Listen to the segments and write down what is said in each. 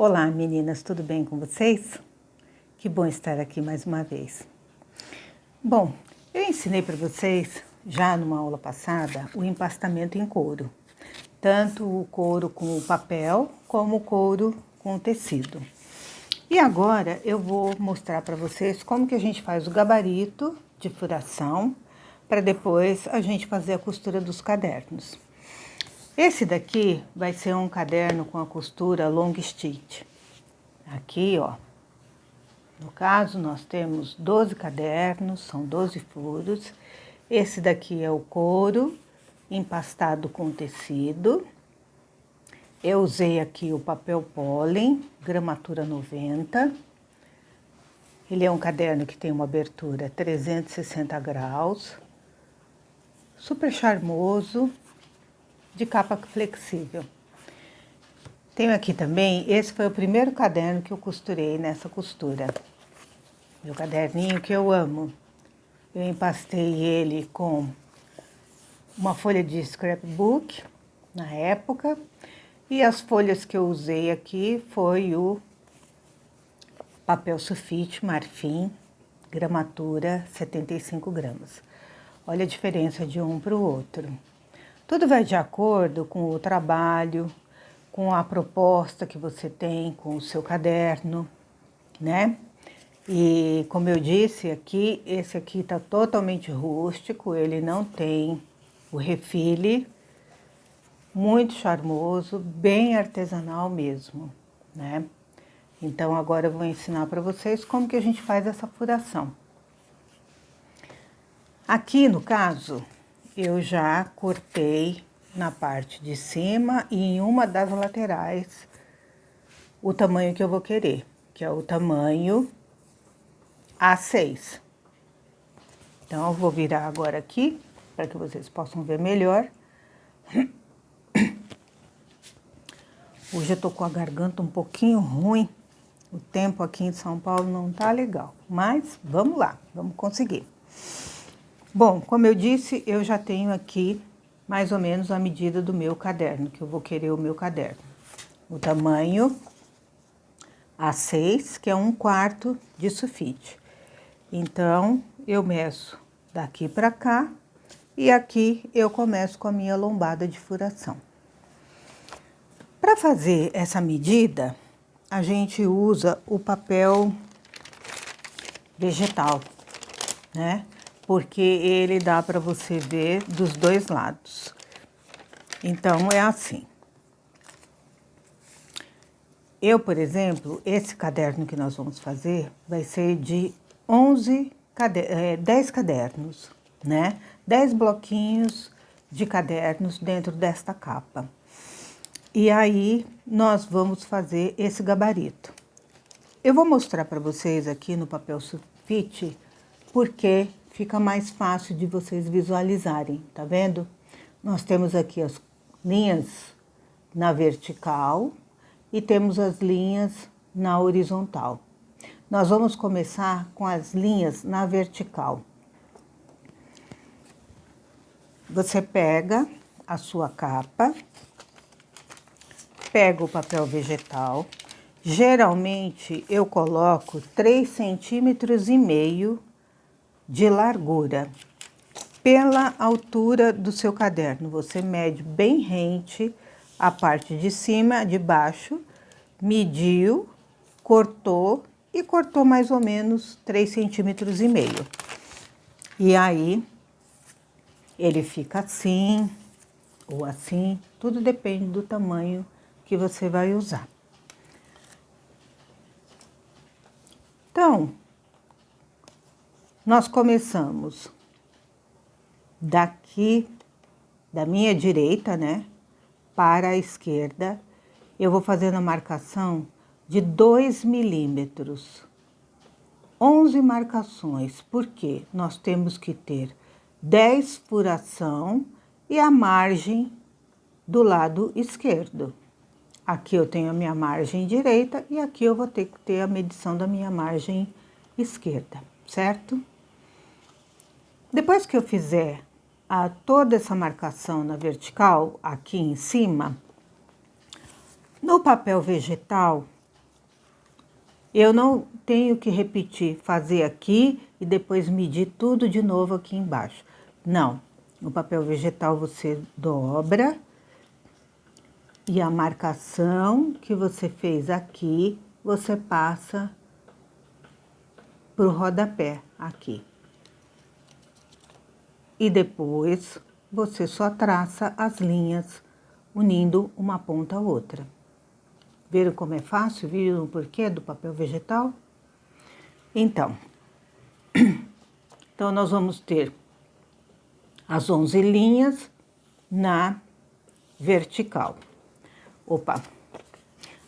Olá meninas, tudo bem com vocês? Que bom estar aqui mais uma vez. Bom, eu ensinei para vocês, já numa aula passada, o empastamento em couro. Tanto o couro com o papel, como o couro com o tecido. E agora eu vou mostrar para vocês como que a gente faz o gabarito de furação, para depois a gente fazer a costura dos cadernos. Esse daqui vai ser um caderno com a costura long stitch. Aqui, ó, no caso nós temos 12 cadernos, são 12 furos. Esse daqui é o couro empastado com tecido. Eu usei aqui o papel pólen, gramatura 90. Ele é um caderno que tem uma abertura 360 graus, super charmoso, de capa flexível. Tenho aqui também, esse foi o primeiro caderno que eu costurei nessa costura. Meu caderninho que eu amo. Eu empastei ele com uma folha de scrapbook, na época. E as folhas que eu usei aqui foi o papel sulfite marfim, gramatura 75 gramas. Olha a diferença de um para o outro. Tudo vai de acordo com o trabalho, com a proposta que você tem com o seu caderno, né? E como eu disse aqui, esse aqui tá totalmente rústico, ele não tem o refile, muito charmoso, bem artesanal mesmo, né? Então agora eu vou ensinar para vocês como que a gente faz essa furação. Aqui no caso, eu já cortei na parte de cima e em uma das laterais o tamanho que eu vou querer, que é o tamanho A6. Então, eu vou virar agora aqui, para que vocês possam ver melhor. Hoje eu tô com a garganta um pouquinho ruim, o tempo aqui em São Paulo não tá legal, mas vamos lá, vamos conseguir. Bom, como eu disse, eu já tenho aqui mais ou menos a medida do meu caderno, que eu vou querer o meu caderno. O tamanho A6, que é 1/4 de sulfite. Então, eu meço daqui para cá e aqui eu começo com a minha lombada de furação. Para fazer essa medida, a gente usa o papel vegetal, né? Porque ele dá para você ver dos dois lados. Então, é assim. Eu, por exemplo, esse caderno que nós vamos fazer vai ser de 10 cadernos, né? 10 bloquinhos de cadernos dentro desta capa. E aí, nós vamos fazer esse gabarito. Eu vou mostrar para vocês aqui no papel sulfite, porque fica mais fácil de vocês visualizarem, tá vendo? Nós temos aqui as linhas na vertical e temos as linhas na horizontal. Nós vamos começar com as linhas na vertical. Você pega a sua capa, pega o papel vegetal. Geralmente eu coloco 3,5 cm de largura. Pela altura do seu caderno, você mede bem rente a parte de cima, de baixo, mediu, cortou e cortou mais ou menos 3,5 cm. E aí, ele fica assim ou assim, tudo depende do tamanho que você vai usar. Então, nós começamos daqui, da minha direita, né, para a esquerda. Eu vou fazendo a marcação de 2 milímetros. 11 marcações, porque nós temos que ter 10 furação e a margem do lado esquerdo. Aqui eu tenho a minha margem direita e aqui eu vou ter que ter a medição da minha margem esquerda, certo? Depois que eu fizer toda essa marcação na vertical, aqui em cima, no papel vegetal, Eu não tenho que repetir, fazer aqui e depois medir tudo de novo aqui embaixo. Não, no papel vegetal você dobra e a marcação que você fez aqui, você passa pro rodapé aqui. E depois você só traça as linhas unindo uma ponta a outra. Viram como é fácil? Viram o porquê do papel vegetal? Então nós vamos ter as 11 linhas na vertical. Opa!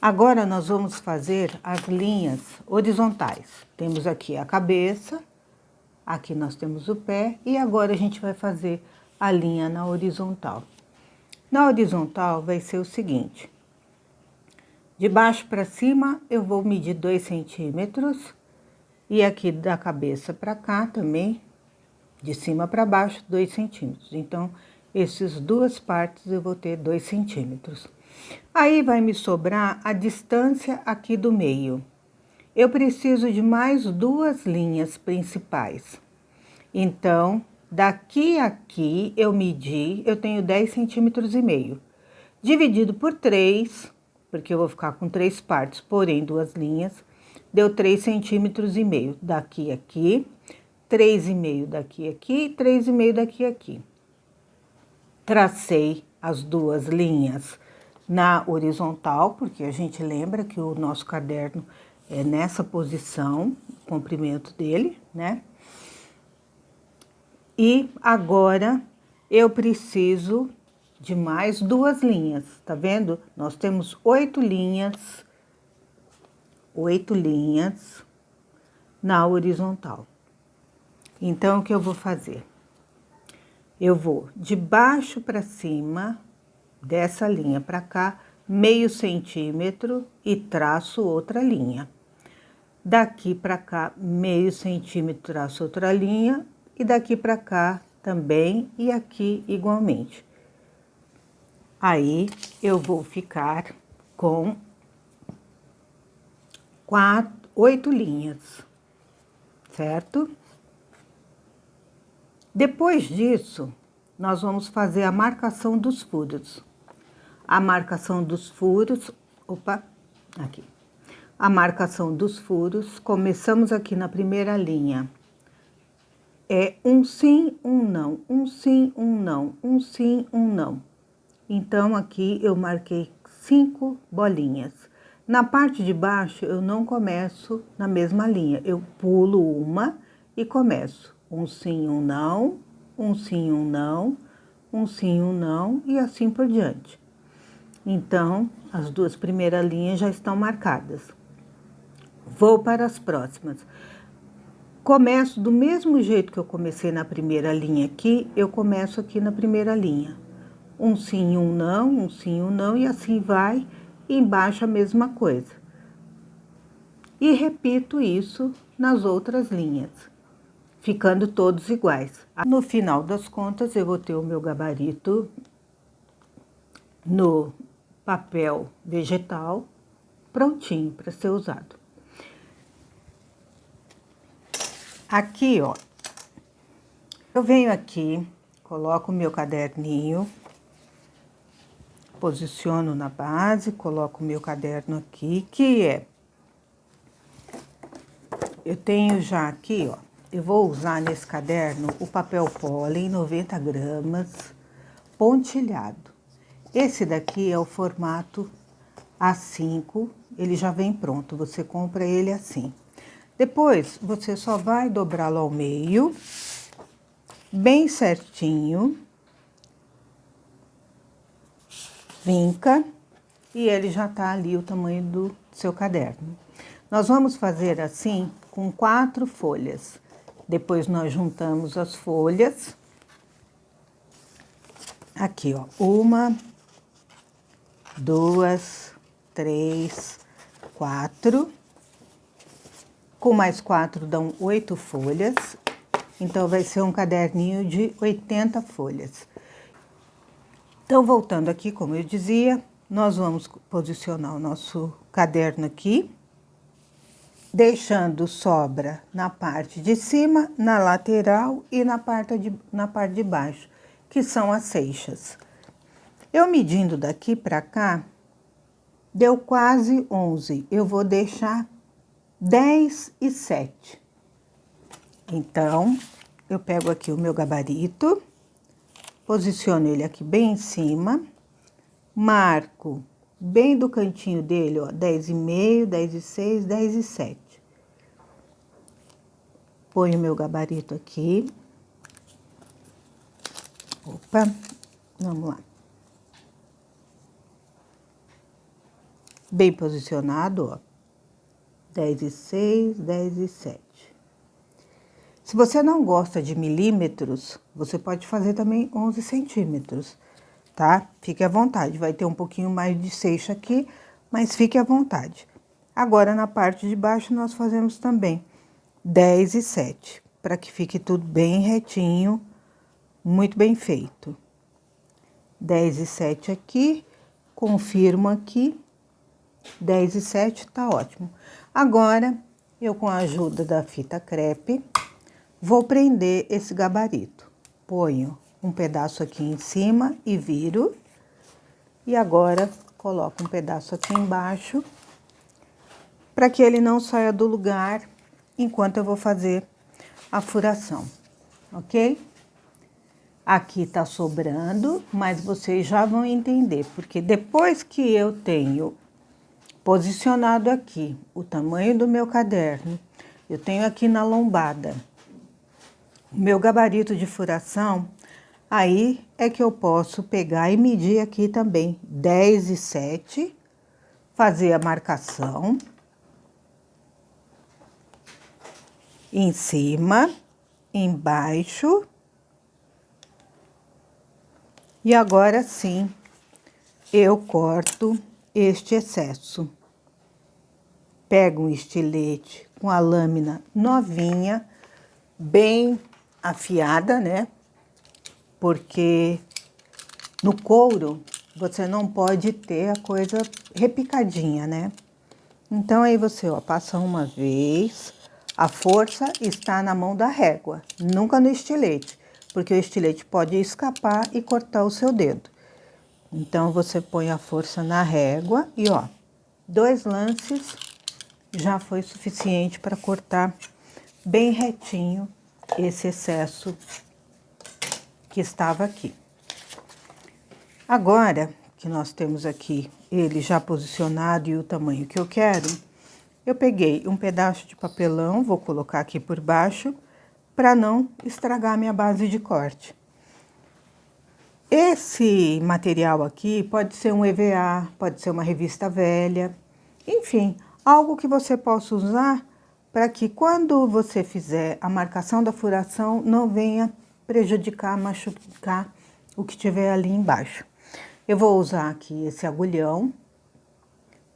Agora nós vamos fazer as linhas horizontais. Temos aqui a cabeça, aqui nós temos o pé e agora a gente vai fazer a linha na horizontal. Na horizontal vai ser o seguinte: de baixo para cima eu vou medir 2 centímetros e aqui da cabeça para cá também, de cima para baixo, 2 centímetros. Então, essas duas partes eu vou ter 2 centímetros. Aí vai me sobrar a distância aqui do meio. Eu preciso de mais 2 linhas principais. Então, daqui a aqui eu medi, eu tenho 10 centímetros e meio. Dividido por 3, porque eu vou ficar com 3 partes, porém 2 linhas, deu 3 centímetros e meio. Daqui a aqui, 3,5 daqui a aqui, 3,5 daqui a aqui. Tracei as 2 linhas na horizontal, porque a gente lembra que o nosso caderno é nessa posição, o comprimento dele, né? E agora eu preciso de mais 2 linhas, tá vendo? Nós temos 8 linhas na horizontal. Então, o que eu vou fazer? Eu vou de baixo para cima, dessa linha para cá, meio centímetro e traço outra linha. Daqui para cá, meio centímetro, traço outra linha, e daqui para cá também, e aqui igualmente. Aí, eu vou ficar com 8 linhas, certo? Depois disso, nós vamos fazer a marcação dos furos. A marcação dos furos, aqui. A marcação dos furos, começamos aqui na primeira linha. É um sim, um não, um sim, um não, um sim, um não. Então, aqui eu marquei 5 bolinhas. Na parte de baixo, eu não começo na mesma linha. Eu pulo uma e começo. Um sim, um não, um sim, um não, um sim, um não e assim por diante. Então, as 2 primeiras linhas já estão marcadas. Vou para as próximas. Começo do mesmo jeito que eu comecei na primeira linha aqui, eu começo aqui na primeira linha. Um sim, um não, e assim vai, e embaixo a mesma coisa. E repito isso nas outras linhas, ficando todos iguais. No final das contas, eu vou ter o meu gabarito no papel vegetal, prontinho para ser usado. Aqui, ó, eu venho aqui, coloco o meu caderninho, posiciono na base, coloco o meu caderno aqui, eu tenho já aqui, ó, eu vou usar nesse caderno o papel pólen 90 gramas, pontilhado. Esse daqui é o formato A5, ele já vem pronto, você compra ele assim. Depois, você só vai dobrá-lo ao meio, bem certinho, vinca, e ele já tá ali o tamanho do seu caderno. Nós vamos fazer assim com 4 folhas. Depois nós juntamos as folhas. Aqui, ó, 1, 2, 3, 4. Com mais 4 dão 8 folhas. Então, vai ser um caderninho de 80 folhas. Então, voltando aqui, como eu dizia, nós vamos posicionar o nosso caderno aqui. deixando sobra na parte de cima, na lateral e na parte de baixo, que são as seixas. Eu medindo daqui para cá, deu quase 11. Eu vou deixar 10 e 7. Então, eu pego aqui o meu gabarito, posiciono ele aqui bem em cima, marco bem do cantinho dele, ó, 10,5, 10 e 6, 10 e 7. Ponho o meu gabarito aqui. Opa, vamos lá. Bem posicionado, ó. 10 e 6, 10 e 7. Se você não gosta de milímetros, você pode fazer também 11 centímetros, tá? Fique à vontade, vai ter um pouquinho mais de seixa aqui, mas fique à vontade. Agora, na parte de baixo, nós fazemos também 10 e 7, para que fique tudo bem retinho, muito bem feito. 10 e 7 aqui, confirmo aqui, 10 e 7 tá ótimo. Agora, eu com a ajuda da fita crepe, vou prender esse gabarito. Ponho um pedaço aqui em cima e viro. E agora, coloco um pedaço aqui embaixo, para que ele não saia do lugar enquanto eu vou fazer a furação, ok? Aqui tá sobrando, mas vocês já vão entender, porque depois que eu tenho posicionado aqui o tamanho do meu caderno, eu tenho aqui na lombada o meu gabarito de furação, aí é que eu posso pegar e medir aqui também 10 e 7, fazer a marcação em cima, embaixo, e agora sim eu corto este excesso. Pego um estilete com a lâmina novinha, bem afiada, né? Porque no couro você não pode ter a coisa repicadinha, né? Então aí você, ó, passa uma vez, a força está na mão da régua, nunca no estilete, porque o estilete pode escapar e cortar o seu dedo. Então você põe a força na régua e, ó, 2 lances já foi suficiente para cortar bem retinho esse excesso que estava aqui. Agora que nós temos aqui ele já posicionado e o tamanho que eu quero, eu peguei um pedaço de papelão, vou colocar aqui por baixo, para não estragar a minha base de corte. Esse material aqui pode ser um EVA, pode ser uma revista velha, enfim, algo que você possa usar para que quando você fizer a marcação da furação não venha prejudicar, machucar o que tiver ali embaixo. Eu vou usar aqui esse agulhão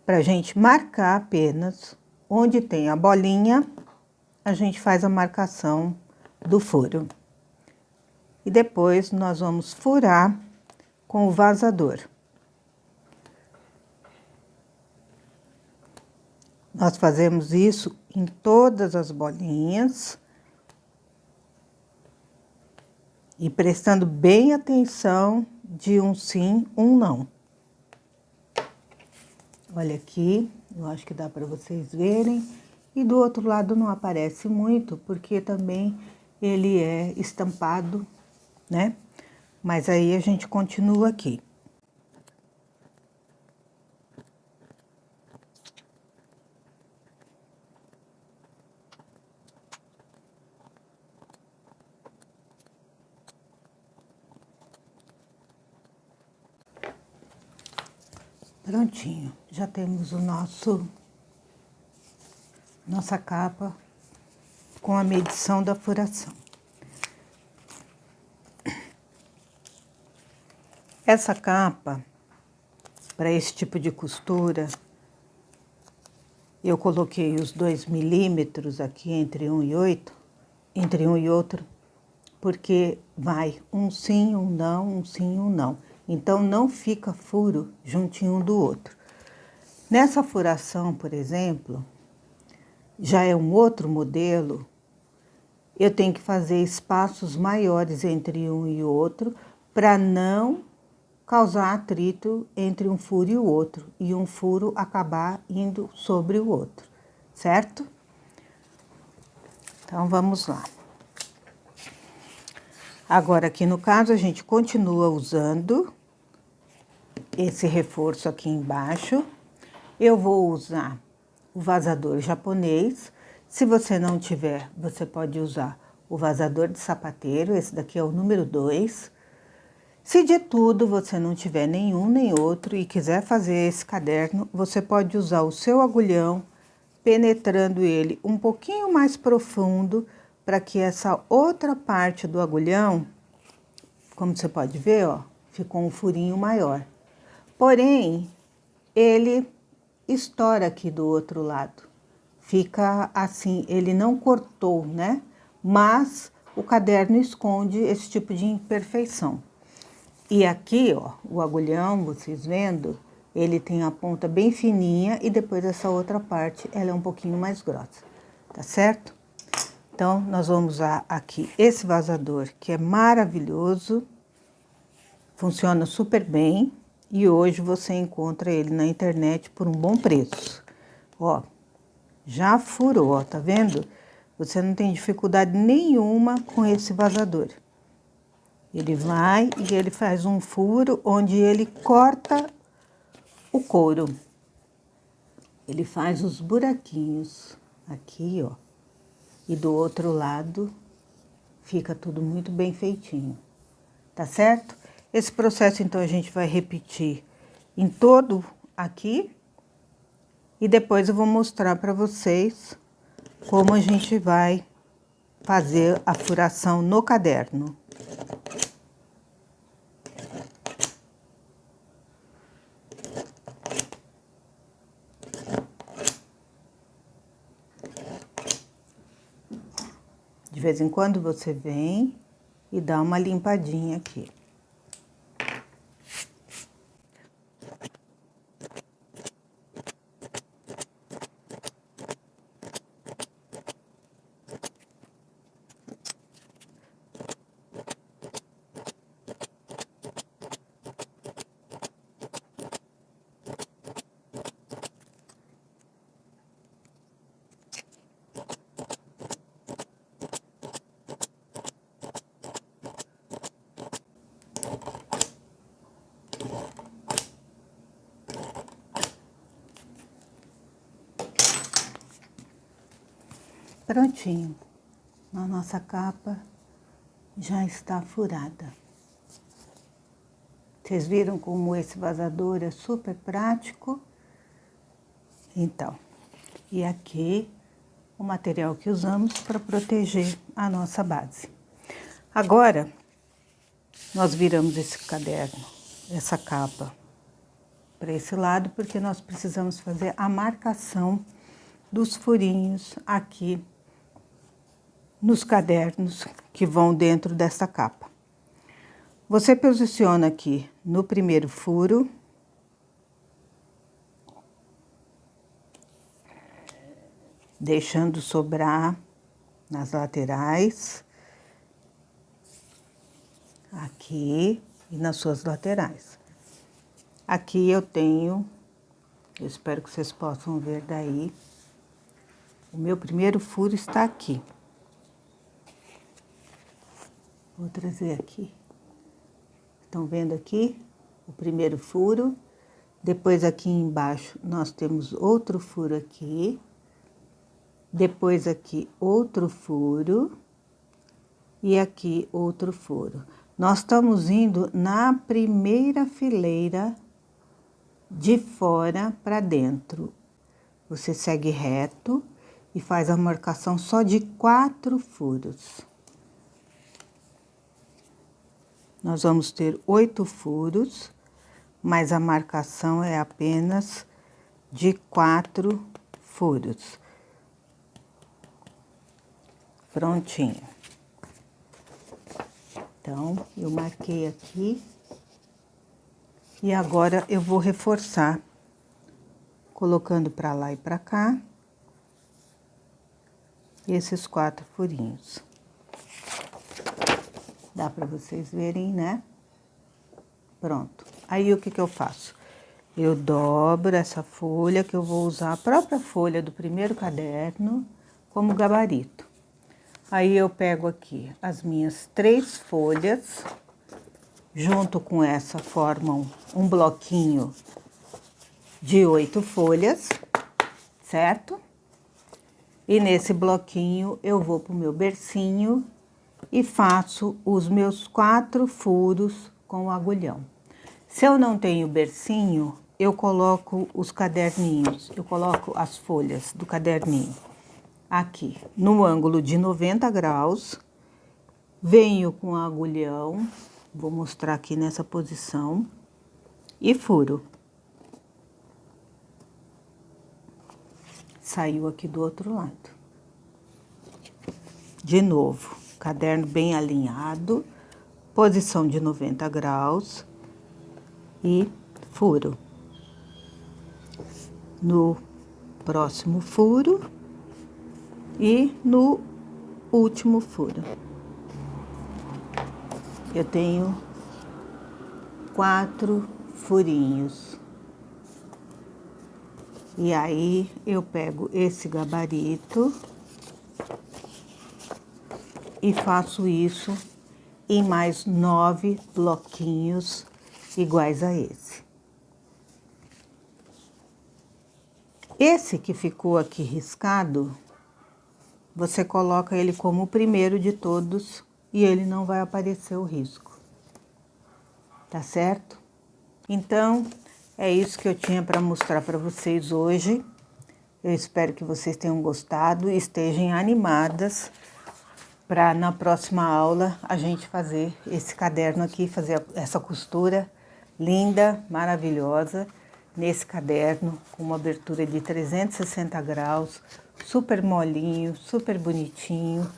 para a gente marcar apenas onde tem a bolinha, a gente faz a marcação do furo. E depois nós vamos furar com o vazador. Nós fazemos isso em todas as bolinhas. E prestando bem atenção de um sim, um não. Olha aqui, eu acho que dá para vocês verem. E do outro lado não aparece muito, porque também ele é estampado, né? Mas aí a gente continua aqui. Prontinho, já temos o nossa capa com a medição da furação. Essa capa, para esse tipo de costura, eu coloquei os 2 milímetros aqui entre um e outro, porque vai um sim, um não, um sim, um não. Então, não fica furo juntinho um do outro. Nessa furação, por exemplo, já é um outro modelo, eu tenho que fazer espaços maiores entre um e outro para não causar atrito entre um furo e o outro, e um furo acabar indo sobre o outro, certo? Então, vamos lá. Agora, aqui no caso, a gente continua usando esse reforço aqui embaixo. Eu vou usar o vazador japonês. Se você não tiver, você pode usar o vazador de sapateiro, esse daqui é o número 2. Se de tudo você não tiver nenhum nem outro e quiser fazer esse caderno, você pode usar o seu agulhão, penetrando ele um pouquinho mais profundo, para que essa outra parte do agulhão, como você pode ver, ó, ficou um furinho maior. Porém, ele estoura aqui do outro lado. Fica assim, ele não cortou, né? Mas o caderno esconde esse tipo de imperfeição. E aqui, ó, o agulhão, vocês vendo, ele tem a ponta bem fininha e depois essa outra parte, ela é um pouquinho mais grossa, tá certo? Então, nós vamos usar aqui esse vazador, que é maravilhoso, funciona super bem e hoje você encontra ele na internet por um bom preço. Ó, já furou, ó, tá vendo? Você não tem dificuldade nenhuma com esse vazador. Ele vai e ele faz um furo onde ele corta o couro. Ele faz os buraquinhos aqui, ó. E do outro lado fica tudo muito bem feitinho. Tá certo? Esse processo, então, a gente vai repetir em todo aqui. E depois eu vou mostrar para vocês como a gente vai fazer a furação no caderno. De vez em quando você vem e dá uma limpadinha aqui. Prontinho, a nossa capa já está furada. Vocês viram como esse vazador é super prático? Então, e aqui o material que usamos para proteger a nossa base. Agora, nós viramos esse caderno, essa capa, para esse lado, porque nós precisamos fazer a marcação dos furinhos aqui nos cadernos que vão dentro dessa capa. Você posiciona aqui no primeiro furo, deixando sobrar nas laterais, aqui e nas suas laterais. Aqui eu tenho, eu espero que vocês possam ver daí, o meu primeiro furo está aqui. Vou trazer aqui. Estão vendo aqui o primeiro furo? Depois aqui embaixo nós temos outro furo aqui. Depois aqui outro furo. E aqui outro furo. Nós estamos indo na primeira fileira de fora para dentro. Você segue reto e faz a marcação só de 4 furos. Nós vamos ter 8 furos, mas a marcação é apenas de 4 furos. Prontinho. Então, eu marquei aqui. E agora eu vou reforçar, colocando para lá e para cá. esses 4 furinhos. Dá para vocês verem, né? Pronto. Aí, o que que eu faço? Eu dobro essa folha, que eu vou usar a própria folha do primeiro caderno como gabarito. Aí, eu pego aqui as minhas 3 folhas, junto com essa formam um bloquinho de 8 folhas, certo? E nesse bloquinho eu vou pro meu bercinho e faço os meus 4 furos com o agulhão. Se eu não tenho bercinho, eu coloco os caderninhos, eu coloco as folhas do caderninho aqui no ângulo de 90 graus, venho com o agulhão, vou mostrar aqui nessa posição, e furo. Saiu aqui do outro lado. De novo, caderno bem alinhado, posição de 90 graus e furo. No próximo furo e no último furo. Eu tenho 4 furinhos. E aí, eu pego esse gabarito e faço isso em mais 9 bloquinhos iguais a esse. Esse que ficou aqui riscado, você coloca ele como o primeiro de todos e ele não vai aparecer o risco. Tá certo? Então, é isso que eu tinha para mostrar para vocês hoje. Eu espero que vocês tenham gostado e estejam animadas para na próxima aula a gente fazer esse caderno aqui, fazer essa costura linda, maravilhosa, nesse caderno com uma abertura de 360 graus, super molinho, super bonitinho,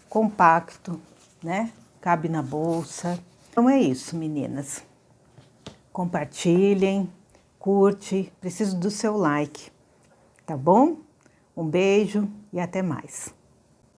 compacto, né? Cabe na bolsa. Então é isso, meninas. Compartilhem, curte, preciso do seu like, tá bom? Um beijo e até mais.